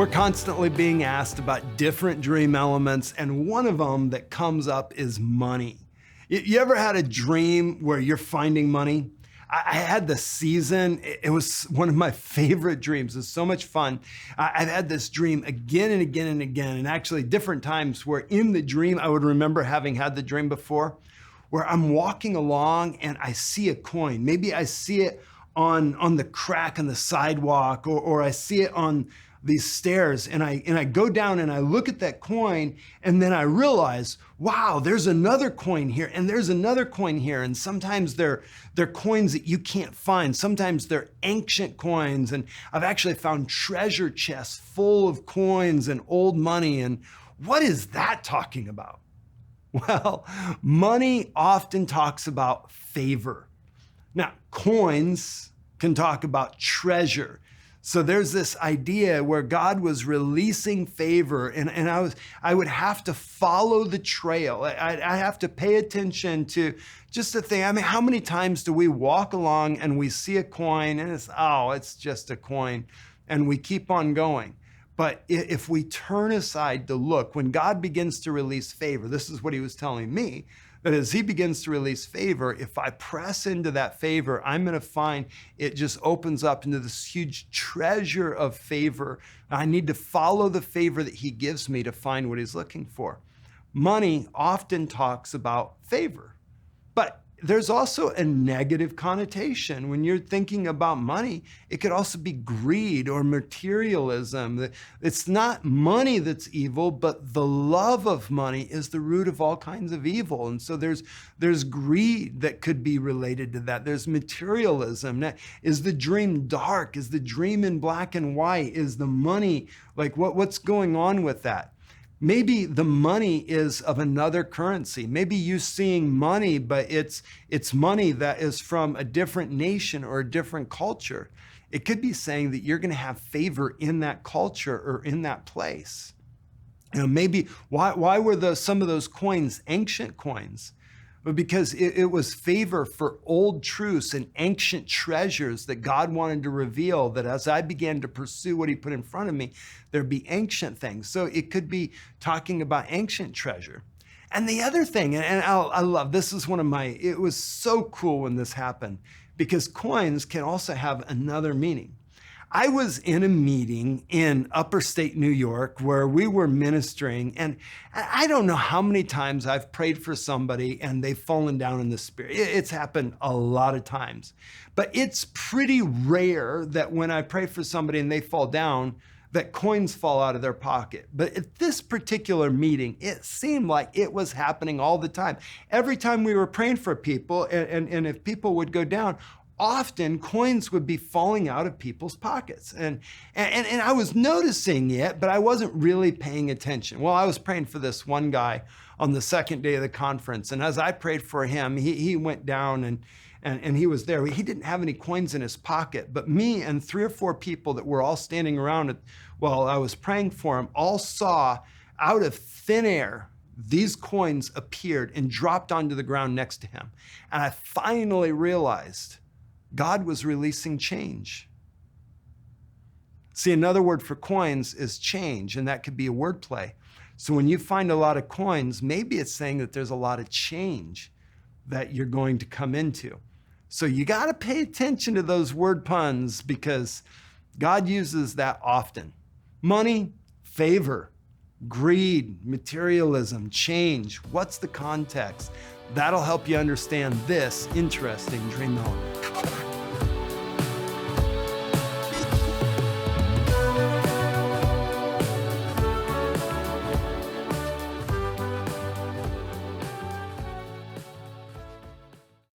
We're constantly being asked about different dream elements, and one of them that comes up is money. You ever had a dream where you're finding money? I had this season, it was one of my favorite dreams. It's so much fun. I've had this dream again and again and again, and actually different times where in the dream, I would remember having had the dream before, where I'm walking along and I see a coin. Maybe I see it on the crack on the sidewalk, or I see it on these stairs, and I go down and I look at that coin, and then I realize, wow, there's another coin here, and there's another coin here. And sometimes they're coins that you can't find. Sometimes they're ancient coins, and I've actually found treasure chests full of coins and old money. And what is that talking about? Well, money often talks about favor. Now, coins can talk about treasure. So there's this idea where God was releasing favor, and I would have to follow the trail. I have to pay attention to just the thing. I mean, how many times do we walk along and we see a coin and it's just a coin, and we keep on going? But if we turn aside to look, when God begins to release favor, this is what he was telling me, that as he begins to release favor, if I press into that favor, I'm going to find it just opens up into this huge treasure of favor. I need to follow the favor that he gives me to find what he's looking for. Money often talks about favor, but there's also a negative connotation. When you're thinking about money, it could also be greed or materialism. It's not money that's evil, but the love of money is the root of all kinds of evil. And so there's greed that could be related to that. There's materialism. Now, is the dream dark? Is the dream in black and white? Is the money, like what's going on with that? Maybe the money is of another currency. Maybe you're seeing money, but it's money that is from a different nation or a different culture. It could be saying that you're going to have favor in that culture or in that place. Maybe why were some of those coins ancient coins? But because it was favor for old truths and ancient treasures that God wanted to reveal, that as I began to pursue what he put in front of me, there'd be ancient things. So it could be talking about ancient treasure. And the other thing, and I love, this is it was so cool when this happened, because coins can also have another meaning. I was in a meeting in upper state New York where we were ministering, and I don't know how many times I've prayed for somebody and they've fallen down in the spirit. It's happened a lot of times, but it's pretty rare that when I pray for somebody and they fall down, that coins fall out of their pocket. But at this particular meeting, it seemed like it was happening all the time. Every time we were praying for people, and if people would go down, often coins would be falling out of people's pockets. And I was noticing it, but I wasn't really paying attention. Well, I was praying for this one guy on the second day of the conference. And as I prayed for him, he went down and he was there. He didn't have any coins in his pocket, but me and 3 or 4 people that were all standing around while I was praying for him all saw out of thin air, these coins appeared and dropped onto the ground next to him. And I finally realized God was releasing change. See, another word for coins is change, and that could be a word play. So when you find a lot of coins, maybe it's saying that there's a lot of change that you're going to come into. So you got to pay attention to those word puns, because God uses that often. Money, favor, greed, materialism, change. What's the context? That'll help you understand this interesting dream element.